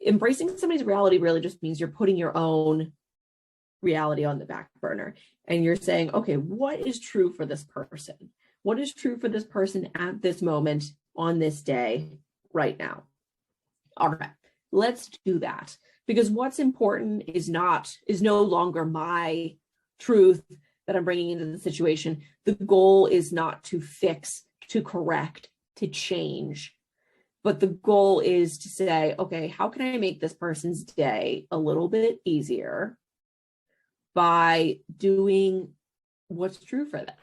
embracing somebody's reality really just means you're putting your own reality on the back burner. And you're saying, okay, what is true for this person? What is true for this person at this moment, on this day, right now? All right, let's do that. Because what's important is no longer my truth that I'm bringing into the situation. The goal is not to fix, to correct, to change. But the goal is to say, okay, how can I make this person's day a little bit easier by doing what's true for them?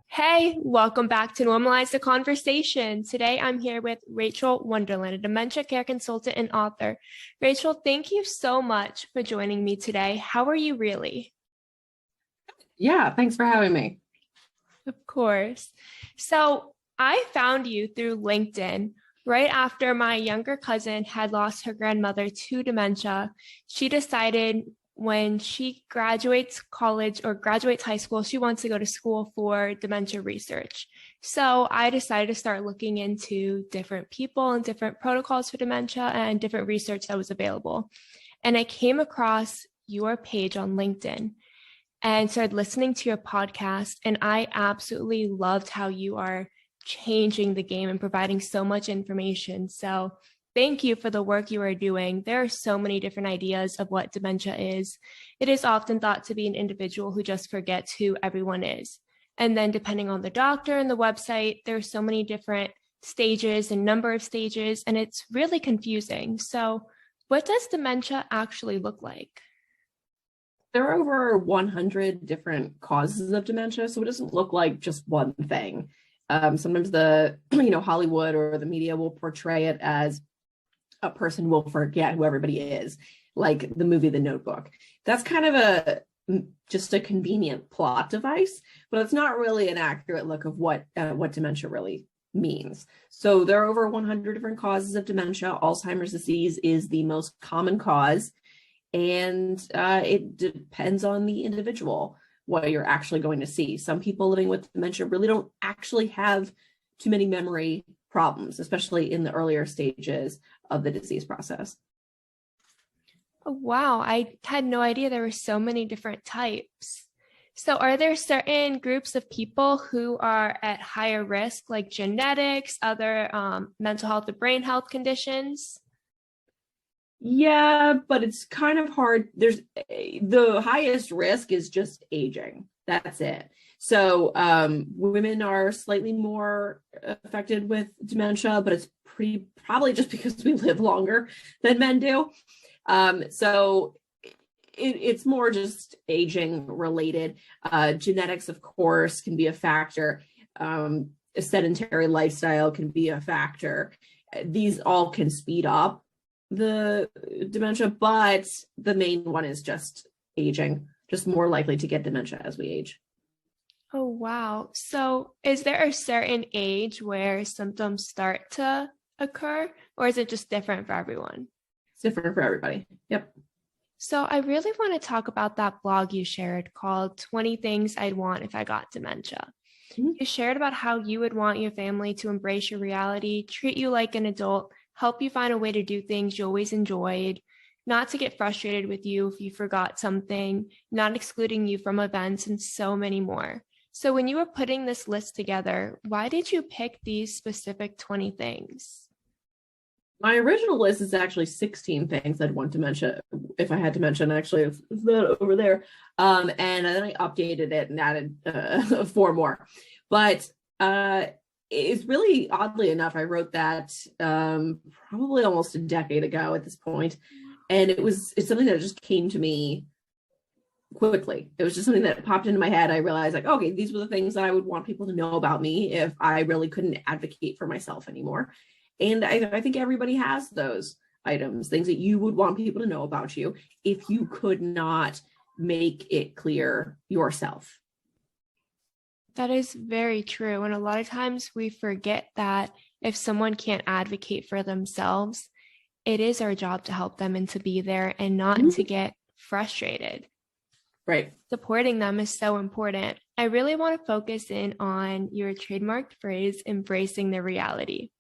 Hey, welcome back to Normalize The Conversation. Today I'm here with Rachael Wonderlin, a dementia care consultant and author. Rachael, thank you so much for joining me today. How are you really? Yeah, thanks for having me. Of course. So I found you through LinkedIn right after my younger cousin had lost her grandmother to dementia. She decided when she graduates college or graduates high school, she wants to go to school for dementia research. So I decided to start looking into different people and different protocols for dementia and different research that was available. And I came across your page on LinkedIn and started listening to your podcast. And I absolutely loved how you are changing the game and providing so much information. So thank you for the work you are doing. There are so many different ideas of what dementia is. It is often thought to be an individual who just forgets who everyone is. And then depending on the doctor and the website, there are so many different stages and number of stages, and it's really confusing. So what does dementia actually look like? There are over 100 different causes of dementia, so it doesn't look like just one thing. Sometimes the Hollywood or the media will portray it as a person will forget who everybody is, like the movie The Notebook. That's kind of just a convenient plot device, but it's not really an accurate look of what dementia really means. So there are over 100 different causes of dementia. Alzheimer's disease is the most common cause, and it depends on the individual what you're actually going to see. Some people living with dementia really don't actually have too many memory problems, especially in the earlier stages of the disease process. Oh, wow. I had no idea there were so many different types. So are there certain groups of people who are at higher risk, like genetics, other mental health or brain health conditions? Yeah, but it's kind of hard. The highest risk is just aging. That's it. So women are slightly more affected with dementia, but it's probably just because we live longer than men do. So it's more just aging related. Genetics, of course, can be a factor. A sedentary lifestyle can be a factor. These all can speed up the dementia, but the main one is just aging, just more likely to get dementia as we age. Oh, wow. So is there a certain age where symptoms start to occur, or is it just different for everyone? It's different for everybody. Yep. So I really want to talk about that blog you shared called 20 Things I'd Want If I Got Dementia. Mm-hmm. You shared about how you would want your family to embrace your reality, treat you like an adult, help you find a way to do things you always enjoyed, not to get frustrated with you if you forgot something, not excluding you from events, and so many more. So when you were putting this list together, why did you pick these specific 20 things? My original list is actually 16 things I'd want dementia if I had dementia, and actually it's that over there. And then I updated it and added 4 more. But it's really, oddly enough, I wrote that probably almost a decade ago at this point. And it's something that just came to me quickly. It was just something that popped into my head. I realized, like, okay, these were the things that I would want people to know about me if I really couldn't advocate for myself anymore. And I think everybody has those items, things that you would want people to know about you if you could not make it clear yourself. That is very true. And a lot of times we forget that if someone can't advocate for themselves, it is our job to help them and to be there and not to get frustrated. Right. Supporting them is so important. I really want to focus in on your trademarked phrase, embracing the reality.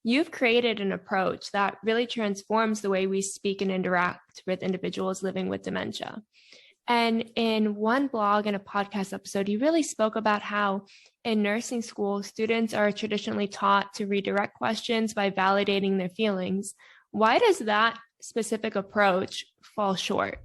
You've created an approach that really transforms the way we speak and interact with individuals living with dementia. And in one blog and a podcast episode, you really spoke about how in nursing school, students are traditionally taught to redirect questions by validating their feelings. Why does that specific approach fall short?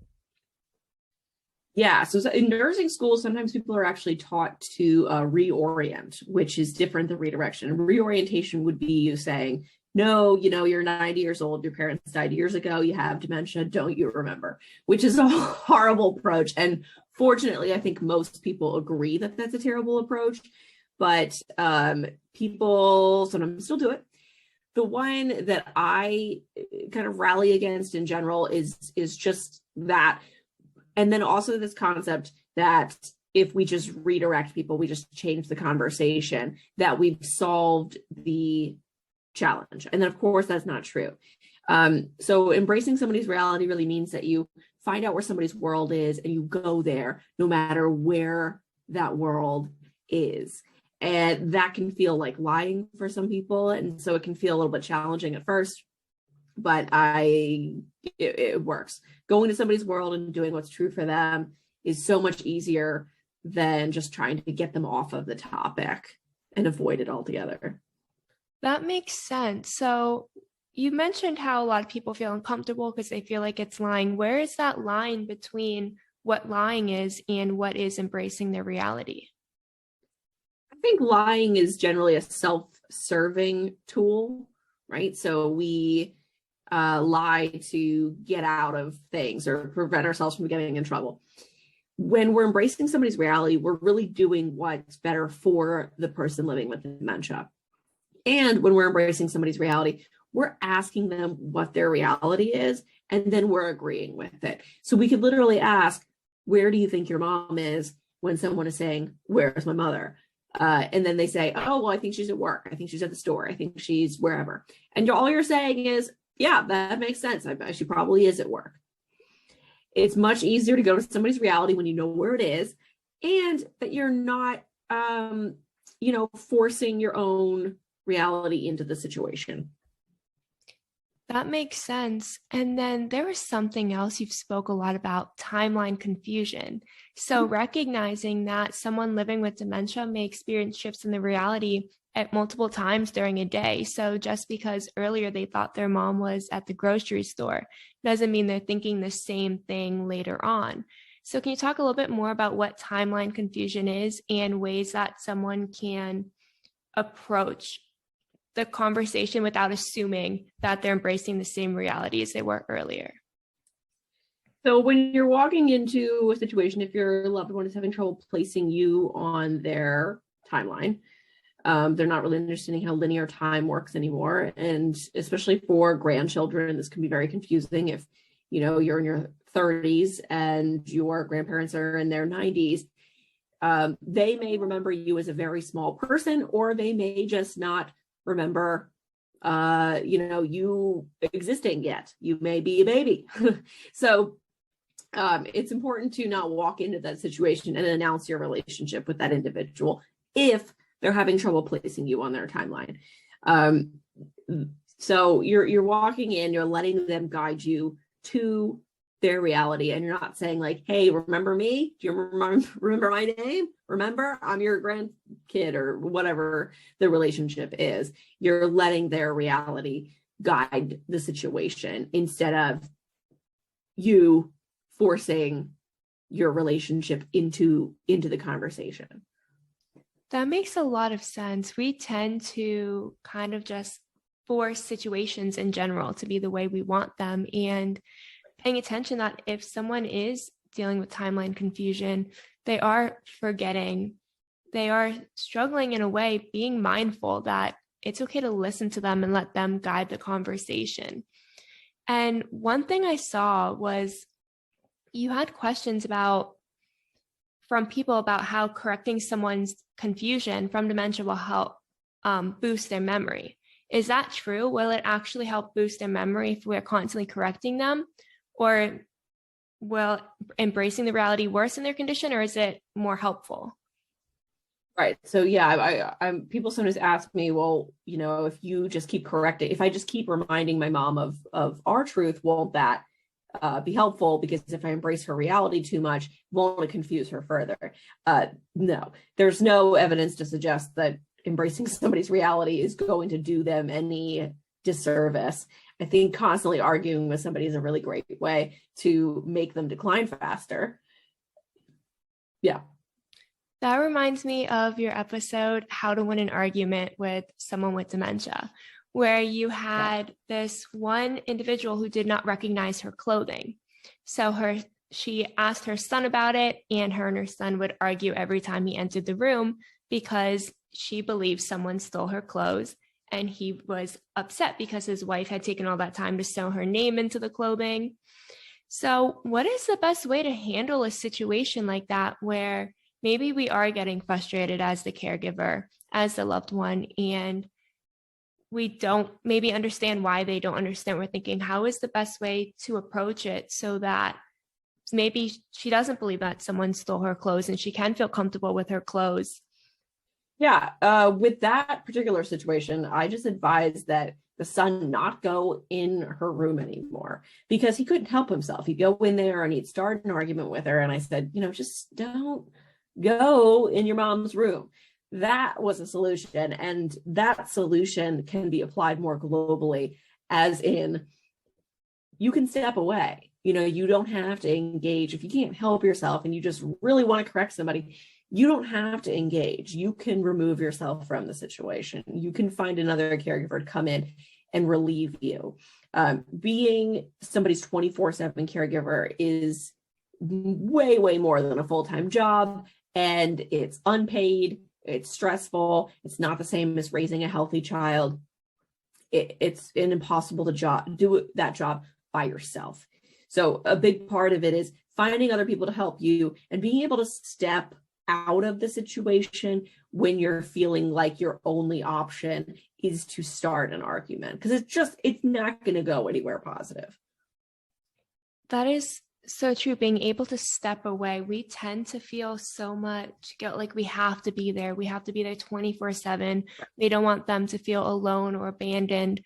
Yeah. So in nursing school, sometimes people are actually taught to reorient, which is different than redirection. Reorientation would be you saying, no, you're 90 years old. Your parents died years ago. You have dementia. Don't you remember? Which is a horrible approach. And fortunately, I think most people agree that that's a terrible approach, but people sometimes still do it. The one that I kind of rally against in general is just that. And then also this concept that if we just redirect people, we just change the conversation, that we've solved the challenge. And then, of course, that's not true. So embracing somebody's reality really means that you find out where somebody's world is and you go there no matter where that world is. And that can feel like lying for some people. And so it can feel a little bit challenging at first. But it works. Going to somebody's world and doing what's true for them is so much easier than just trying to get them off of the topic and avoid it altogether. That makes sense. So you mentioned how a lot of people feel uncomfortable because they feel like it's lying. Where is that line between what lying is and what is embracing their reality? I think lying is generally a self-serving tool, right? So we lie to get out of things or prevent ourselves from getting in trouble. When we're embracing somebody's reality, we're really doing what's better for the person living with dementia. And when we're embracing somebody's reality, we're asking them what their reality is, and then we're agreeing with it. So we could literally ask, where do you think your mom is, when someone is saying, where's my mother? And then they say, oh, well, I think she's at work. I think she's at the store. I think she's wherever. And all you're saying is, yeah, that makes sense. She probably is at work. It's much easier to go to somebody's reality when you know where it is, and that you're not, forcing your own reality into the situation. That makes sense. And then there was something else you've spoke a lot about, timeline confusion. So recognizing that someone living with dementia may experience shifts in the reality at multiple times during a day. So just because earlier they thought their mom was at the grocery store doesn't mean they're thinking the same thing later on. So can you talk a little bit more about what timeline confusion is and ways that someone can approach the conversation without assuming that they're embracing the same reality as they were earlier? So when you're walking into a situation, if your loved one is having trouble placing you on their timeline, they're not really understanding how linear time works anymore. And especially for grandchildren, this can be very confusing if, you're in your 30s and your grandparents are in their 90s. They may remember you as a very small person, or they may just not remember, you existing yet. You may be a baby. So it's important to not walk into that situation and announce your relationship with that individual if they're having trouble placing you on their timeline. So you're walking in, you're letting them guide you to their reality, and you're not saying like, hey, remember me? Do you remember my name? Remember, I'm your grandkid, or whatever the relationship is. You're letting their reality guide the situation instead of you forcing your relationship into the conversation. That makes a lot of sense. We tend to kind of just force situations in general to be the way we want them, and paying attention that if someone is dealing with timeline confusion, they are forgetting, they are struggling in a way, being mindful that it's okay to listen to them and let them guide the conversation. And one thing I saw was you had questions from people about how correcting someone's confusion from dementia will help boost their memory. Is that true? Will it actually help boost their memory if we're constantly correcting them? Or will embracing the reality worsen their condition, or is it more helpful? Right. So yeah, people sometimes ask me, well, if you just keep correcting, if I just keep reminding my mom of our truth, won't that be helpful? Because if I embrace her reality too much, won't it confuse her further? No, there's no evidence to suggest that embracing somebody's reality is going to do them any disservice. I think constantly arguing with somebody is a really great way to make them decline faster. Yeah. That reminds me of your episode, How to Win an Argument with Someone with Dementia, where you had this one individual who did not recognize her clothing. So she asked her son about it, and her son would argue every time he entered the room because she believed someone stole her clothes. And he was upset because his wife had taken all that time to sew her name into the clothing. So what is the best way to handle a situation like that, where maybe we are getting frustrated as the caregiver, as the loved one, and we don't maybe understand why they don't understand? We're thinking, how is the best way to approach it so that maybe she doesn't believe that someone stole her clothes and she can feel comfortable with her clothes? Yeah, with that particular situation, I just advised that the son not go in her room anymore because he couldn't help himself. He'd go in there and he'd start an argument with her. And I said, just don't go in your mom's room. That was a solution. And that solution can be applied more globally, as in you can step away. You don't have to engage. If you can't help yourself and you just really want to correct somebody, you don't have to engage. You can remove yourself from the situation. You can find another caregiver to come in and relieve you. Being somebody's 24/7 caregiver is way, way more than a full-time job, and it's unpaid, it's stressful, it's not the same as raising a healthy child. It's an impossible to do that job by yourself. So a big part of it is finding other people to help you and being able to step out of the situation when you're feeling like your only option is to start an argument, because it's not going to go anywhere positive. That is so true. Being able to step away. We tend to feel so much guilt, like we have to be there. We have to be there 24/7. We don't want them to feel alone or abandoned.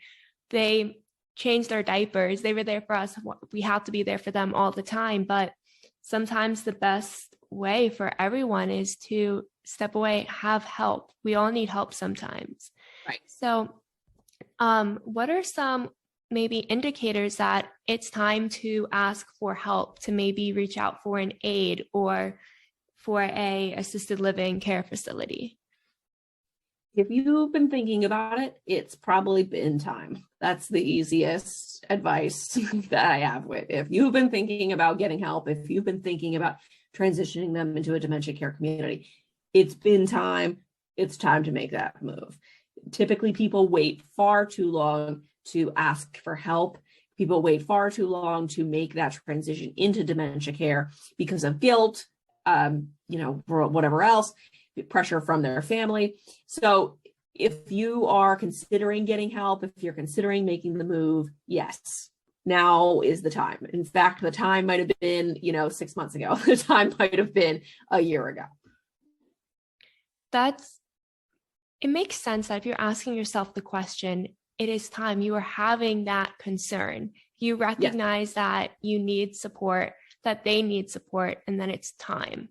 They changed their diapers. They were there for us. We have to be there for them all the time. But sometimes the best way for everyone is to step away, have help. We all need help sometimes. Right. So what are some maybe indicators that it's time to ask for help, to maybe reach out for an aid or for a assisted living care facility? If you've been thinking about it, it's probably been time. That's the easiest advice that I have. If you've been thinking about getting help, if you've been thinking about transitioning them into a dementia care community, it's been time. It's time to make that move. Typically, people wait far too long to ask for help. People wait far too long to make that transition into dementia care because of guilt, or whatever else, pressure from their family. So if you are considering getting help, if you're considering making the move, yes, now is the time. In fact, the time might have been, 6 months ago. The time might have been a year ago. It makes sense that if you're asking yourself the question, it is time. You are having that concern. You recognize that you need support, that they need support, and then it's time.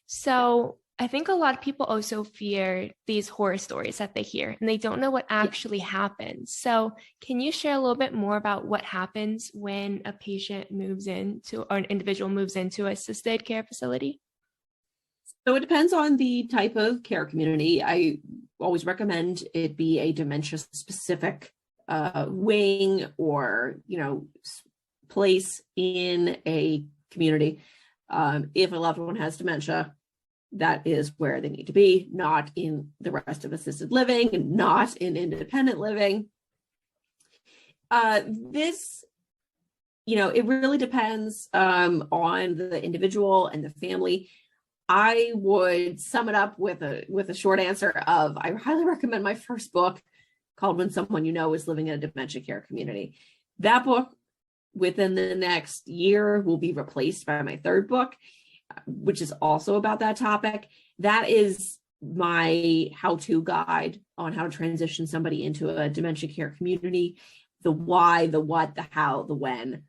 So I think a lot of people also fear these horror stories that they hear, and they don't know what actually happens. So can you share a little bit more about what happens when a patient moves into, or an individual moves into an assisted care facility? So it depends on the type of care community. I always recommend it be a dementia-specific wing or, place in a community. If a loved one has dementia, that is where they need to be, not in the rest of assisted living and not in independent living. This, it really depends on the individual and the family. I would sum it up with a short answer of, I highly recommend my first book called When Someone You Know is Living in a Dementia Care Community. That book within the next year will be replaced by my third book, which is also about that topic. That is my how-to guide on how to transition somebody into a dementia care community. The why, the what, the how, the when.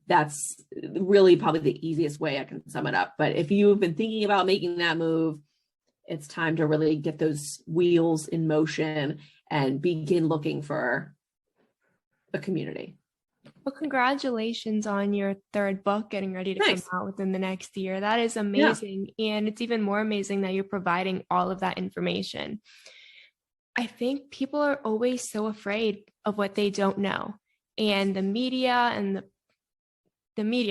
That's really probably the easiest way I can sum it up. But if you've been thinking about making that move, it's time to really get those wheels in motion and begin looking for a community. Well, congratulations on your third book getting ready to come out within the next year. That is amazing. Yeah. And it's even more amazing that you're providing all of that information. I think people are always so afraid of what they don't know. And the media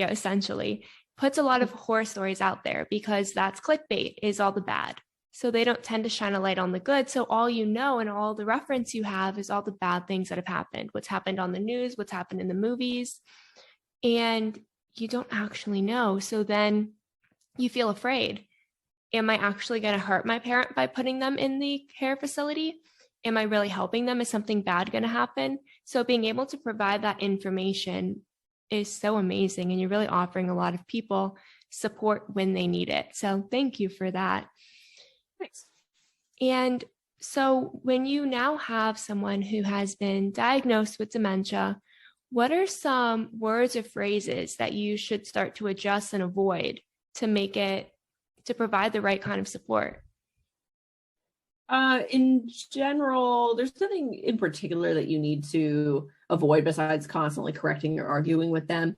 essentially puts a lot of horror stories out there because that's clickbait, is all the bad. So they don't tend to shine a light on the good. So all you know and all the reference you have is all the bad things that have happened, what's happened on the news, what's happened in the movies, and you don't actually know. So then you feel afraid. Am I actually going to hurt my parent by putting them in the care facility? Am I really helping them? Is something bad going to happen? So being able to provide that information is so amazing. And you're really offering a lot of people support when they need it. So thank you for that. Thanks. And so when you now have someone who has been diagnosed with dementia, what are some words or phrases that you should start to adjust and avoid to provide the right kind of support? In general, there's nothing in particular that you need to avoid besides constantly correcting or arguing with them.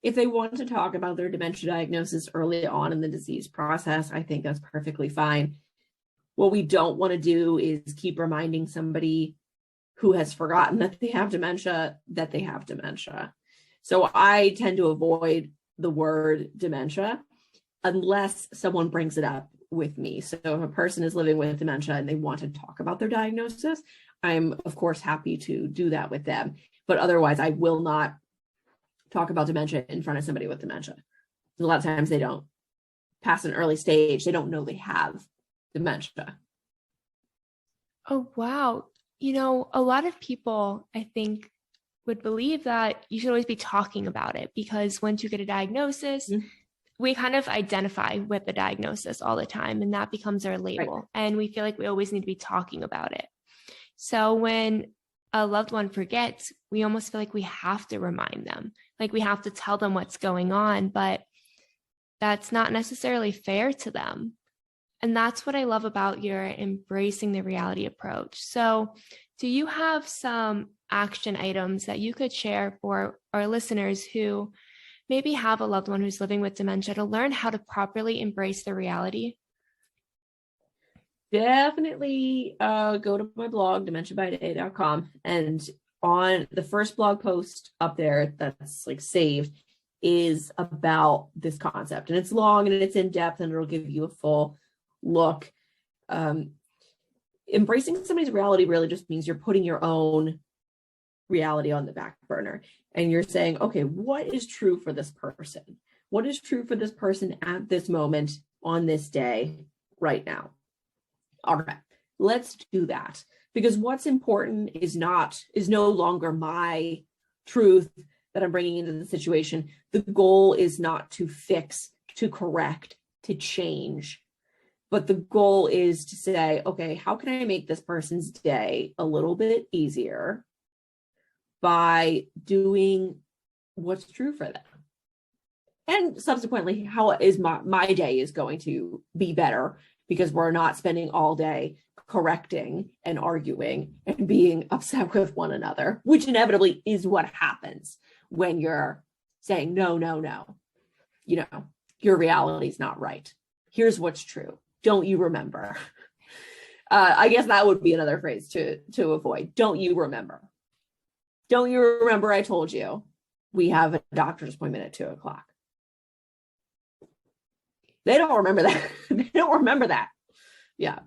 If they want to talk about their dementia diagnosis early on in the disease process, I think that's perfectly fine. What we don't want to do is keep reminding somebody who has forgotten that they have dementia that they have dementia. So I tend to avoid the word dementia unless someone brings it up with me. So if a person is living with dementia and they want to talk about their diagnosis, I'm of course happy to do that with them. But otherwise, I will not talk about dementia in front of somebody with dementia. A lot of times they don't pass an early stage. They don't know they have dementia. Oh, wow. A lot of people, I think, would believe that you should always be talking about it because once you get a diagnosis, we kind of identify with the diagnosis all the time, and that becomes our label. Right. And we feel like we always need to be talking about it. So when a loved one forgets, we almost feel like we have to remind them, like we have to tell them what's going on, but that's not necessarily fair to them. And that's what I love about your embracing the reality approach. So do you have some action items that you could share for our listeners who maybe have a loved one who's living with dementia to learn how to properly embrace the reality? Definitely go to my blog, dementiabyday.com. And on the first blog post up there that's like saved is about this concept. And it's long and it's in depth and it'll give you a full look. Embracing somebody's reality really just means you're putting your own reality on the back burner and you're saying, okay, what is true for this person? What is true for this person at this moment on this day right now? All right, let's do that, because what's important is no longer my truth that I'm bringing into the situation. The goal is not to fix, to correct, to change. But the goal is to say, okay, how can I make this person's day a little bit easier by doing what's true for them? And subsequently, how is my day is going to be better because we're not spending all day correcting and arguing and being upset with one another, which inevitably is what happens when you're saying, no, your reality is not right. Here's what's true. Don't you remember? I guess that would be another phrase to avoid. Don't you remember? Don't you remember I told you we have a doctor's appointment at 2:00? They don't remember that. They don't remember that. Yeah.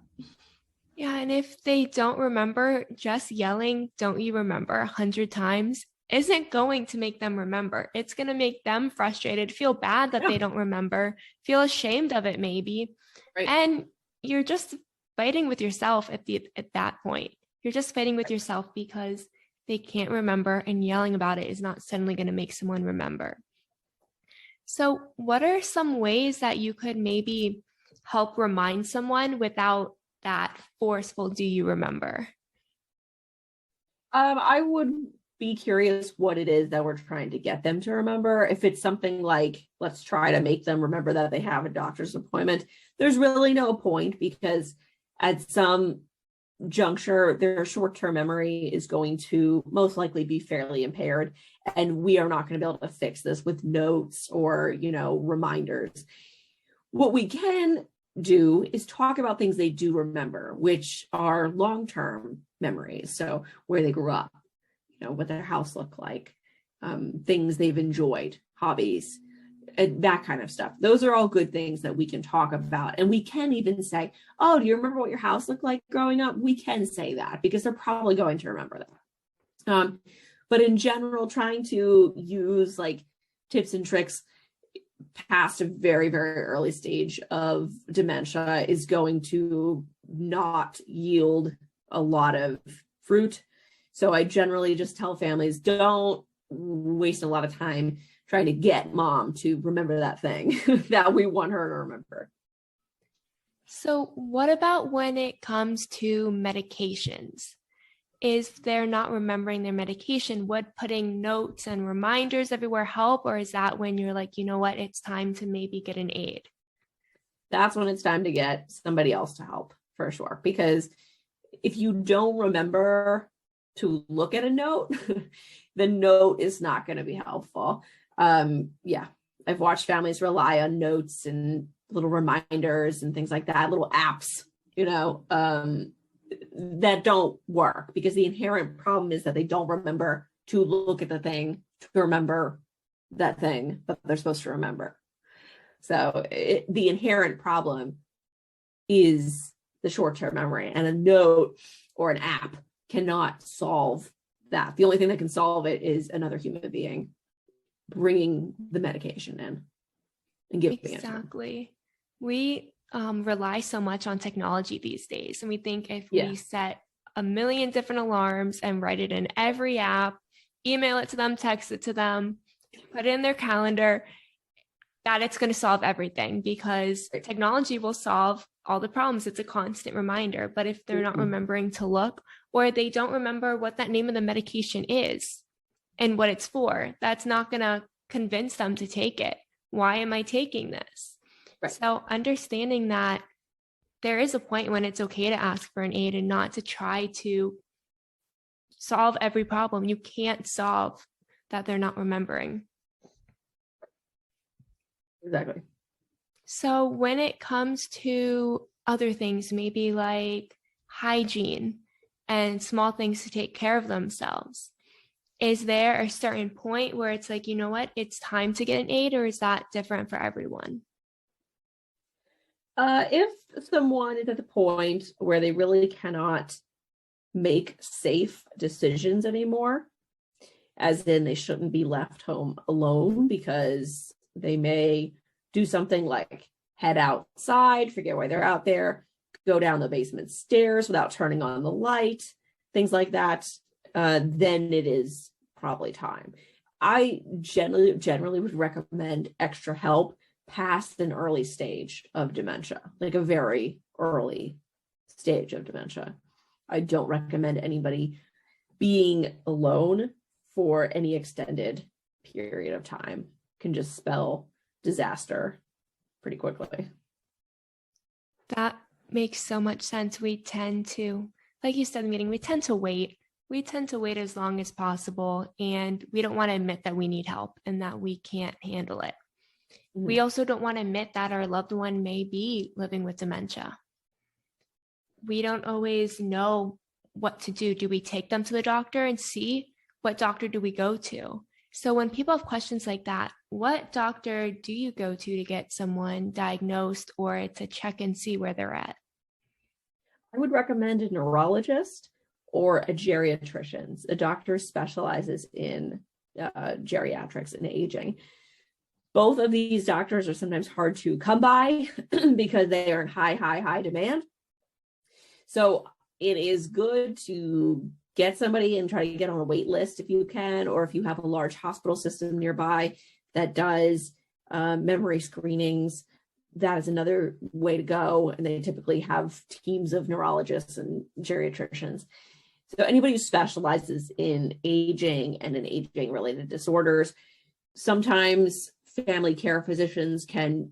Yeah. And if they don't remember, just yelling, don't you remember 100 times isn't going to make them remember. It's going to make them frustrated, feel bad that they don't remember, feel ashamed of it maybe. Right. And you're just fighting with yourself at that point. You're just fighting with yourself because they can't remember, and yelling about it is not suddenly going to make someone remember. So what are some ways that you could maybe help remind someone without that forceful "do you remember"? I would be curious what it is that we're trying to get them to remember. If it's something like, let's try to make them remember that they have a doctor's appointment, there's really no point, because at some juncture, their short-term memory is going to most likely be fairly impaired, and we are not going to be able to fix this with notes or, reminders. What we can do is talk about things they do remember, which are long-term memories. So where they grew up, what their house looked like, things they've enjoyed, hobbies, and that kind of stuff. Those are all good things that we can talk about. And we can even say, oh, do you remember what your house looked like growing up? We can say that because they're probably going to remember that. But in general, trying to use like tips and tricks past a very, very early stage of dementia is going to not yield a lot of fruit. So I generally just tell families, don't waste a lot of time trying to get mom to remember that thing that we want her to remember. So what about when it comes to medications? If they're not remembering their medication, would putting notes and reminders everywhere help? Or is that when you're like, you know what, it's time to maybe get an aide? That's when it's time to get somebody else to help, for sure. Because if you don't remember to look at a note, the note is not going to be helpful. I've watched families rely on notes and little reminders and things like that, little apps, that don't work, because the inherent problem is that they don't remember to look at the thing, to remember that thing that they're supposed to remember. So the inherent problem is the short-term memory, and a note or an app cannot solve that. The only thing that can solve it is another human being bringing the medication in and giving it. Exactly. We rely so much on technology these days, and we think if we set a million different alarms and write it in every app, email it to them, text it to them, put it in their calendar, that it's going to solve everything, because technology will solve all the problems. It's a constant reminder. But if they're not remembering to look, or they don't remember what that name of the medication is and what it's for, that's not going to convince them to take it. Why am I taking this? Right. So understanding that there is a point when it's okay to ask for an aid and not to try to solve every problem. You can't solve that they're not remembering. Exactly. So when it comes to other things, maybe like hygiene and small things to take care of themselves, is there a certain point where it's like, you know what, it's time to get an aid, or is that different for everyone? If someone is at the point where they really cannot make safe decisions anymore, as in they shouldn't be left home alone because they may do something like head outside, forget why they're out there, go down the basement stairs without turning on the light, things like that, then it is probably time. I generally would recommend extra help past an early stage of dementia, like a very early stage of dementia. I don't recommend anybody being alone for any extended period of time. Can just spell disaster pretty quickly. That makes so much sense. We tend to, like you said in the meeting, we tend to wait. We tend to wait as long as possible, and we don't want to admit that we need help and that we can't handle it. We also don't want to admit that our loved one may be living with dementia. We don't always know what to do. Do we take them to the doctor and see? What doctor do we go to? So when people have questions like that, what doctor do you go to get someone diagnosed or to check and see where they're at? I would recommend a neurologist or a geriatrician. A doctor specializes in geriatrics and aging. Both of these doctors are sometimes hard to come by because they are in high demand. So it is good to get somebody and try to get on a wait list if you can, or if you have a large hospital system nearby that does memory screenings, that is another way to go. And they typically have teams of neurologists and geriatricians. So anybody who specializes in aging and in aging related disorders, sometimes family care physicians can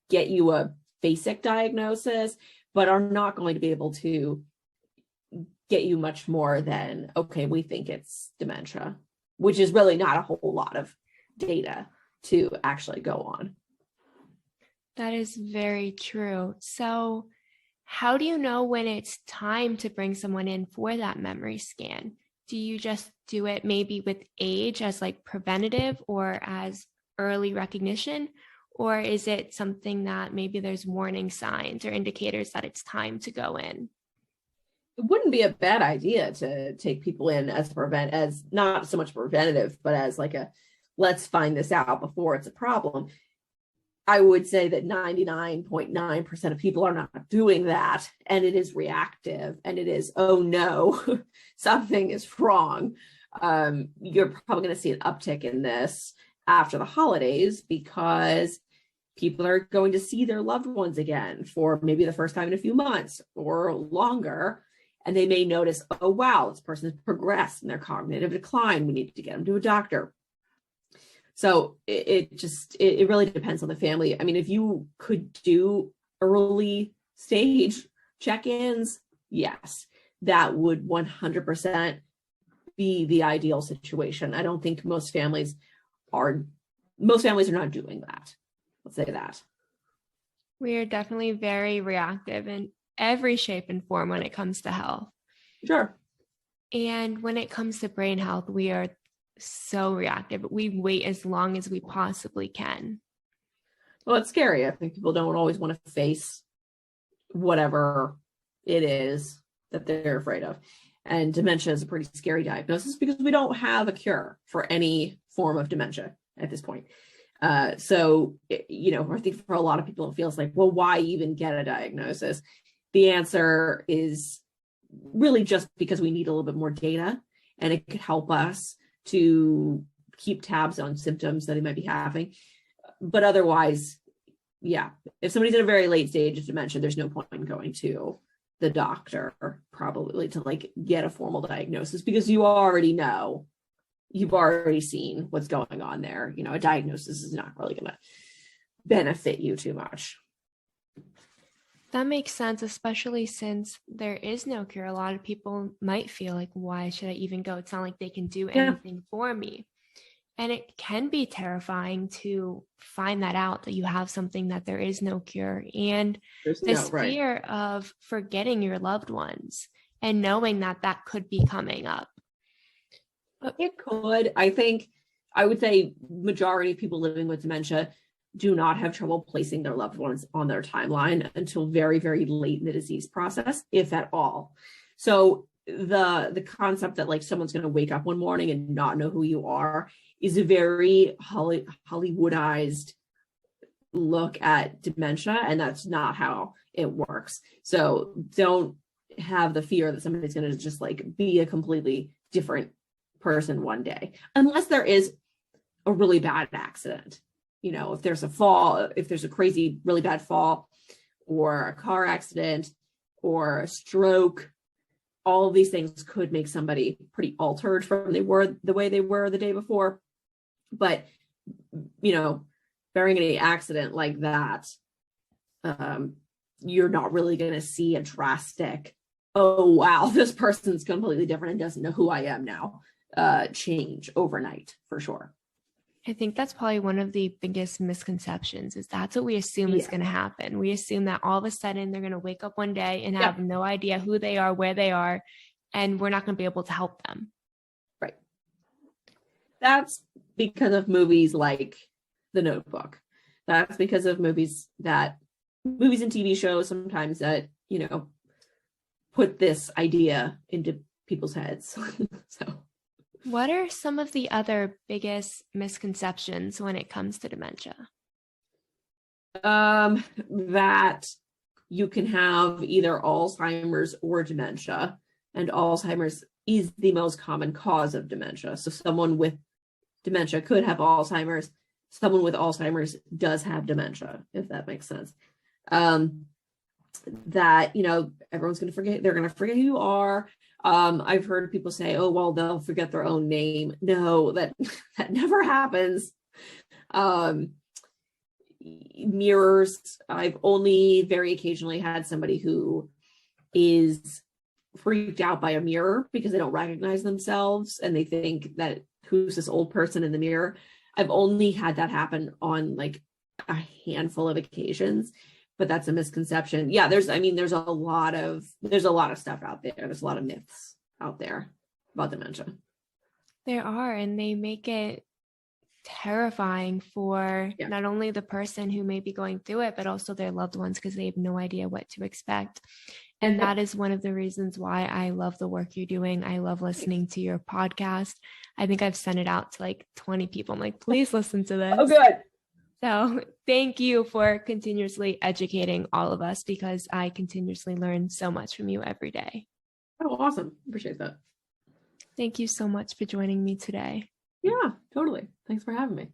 get you a basic diagnosis, but are not going to be able to get you much more than, okay, we think it's dementia, which is really not a whole lot of data to actually go on. That is very true. So how do you know when it's time to bring someone in for that memory scan? Do you just do it maybe with age as like preventative or as early recognition? Or is it something that maybe there's warning signs or indicators that it's time to go in? It wouldn't be a bad idea to take people in as not so much preventative, but as like a, let's find this out before it's a problem. I would say that 99.9% of people are not doing that. And it is reactive and it is, oh no, something is wrong. You're probably going to see an uptick in this after the holidays because people are going to see their loved ones again for maybe the first time in a few months or longer. And they may notice, oh, wow, this person has progressed in their cognitive decline. We need to get them to a doctor. So it really depends on the family. I mean, if you could do early stage check-ins, yes, that would 100% be the ideal situation. I don't think most families are not doing that. Let's say that. We are definitely very reactive in every shape and form when it comes to health. Sure. And when it comes to brain health, we are so reactive. We wait as long as we possibly can. Well, it's scary. I think people don't always want to face whatever it is that they're afraid of. And dementia is a pretty scary diagnosis because we don't have a cure for any form of dementia at this point. So, I think for a lot of people, it feels like, well, why even get a diagnosis? The answer is really just because we need a little bit more data, and it could help us to keep tabs on symptoms that they might be having. But otherwise, yeah, if somebody's in a very late stage of dementia, there's no point in going to the doctor probably to like get a formal diagnosis because you already know, you've already seen what's going on there. A diagnosis is not really going to benefit you too much. That makes sense, especially since there is no cure. A lot of people might feel like, why should I even go? It's not like they can do anything for me. And it can be terrifying to find that out, that you have something that there is no cure. And this fear of forgetting your loved ones and knowing that that could be coming up. It could. I would say majority of people living with dementia do not have trouble placing their loved ones on their timeline until very, very late in the disease process, if at all. So the concept that like someone's going to wake up one morning and not know who you are is a very Hollywoodized look at dementia, and that's not how it works. So don't have the fear that somebody's going to just like be a completely different person one day, unless there is a really bad accident. If there's a fall, if there's a crazy, really bad fall or a car accident or a stroke, all of these things could make somebody pretty altered from the way they were the day before. But, barring any accident like that, you're not really going to see a drastic, oh, wow, this person's completely different and doesn't know who I am now, change overnight for sure. I think that's probably one of the biggest misconceptions is that's what we assume is going to happen. We assume that all of a sudden they're going to wake up one day and have no idea who they are, where they are, and we're not going to be able to help them. Right. That's because of movies like The Notebook. That's because of movies and TV shows sometimes that, put this idea into people's heads. So. What are some of the other biggest misconceptions when it comes to dementia? That you can have either Alzheimer's or dementia and Alzheimer's is the most common cause of dementia. So someone with dementia could have Alzheimer's. Someone with Alzheimer's does have dementia, if that makes sense. That, everyone's going to forget, they're going to forget who you are. I've heard people say, oh, well, they'll forget their own name. No, that never happens. Mirrors, I've only very occasionally had somebody who is freaked out by a mirror because they don't recognize themselves and they think that who's this old person in the mirror. I've only had that happen on like a handful of occasions, but that's a misconception. Yeah, there's a lot of stuff out there. There's a lot of myths out there about dementia. There are, and they make it terrifying for not only the person who may be going through it, but also their loved ones, because they have no idea what to expect. And that is one of the reasons why I love the work you're doing. I love listening to your podcast. I think I've sent it out to like 20 people. I'm like, please listen to this. Oh, good. So thank you for continuously educating all of us, because I continuously learn so much from you every day. Oh, awesome. Appreciate that. Thank you so much for joining me today. Yeah, totally. Thanks for having me.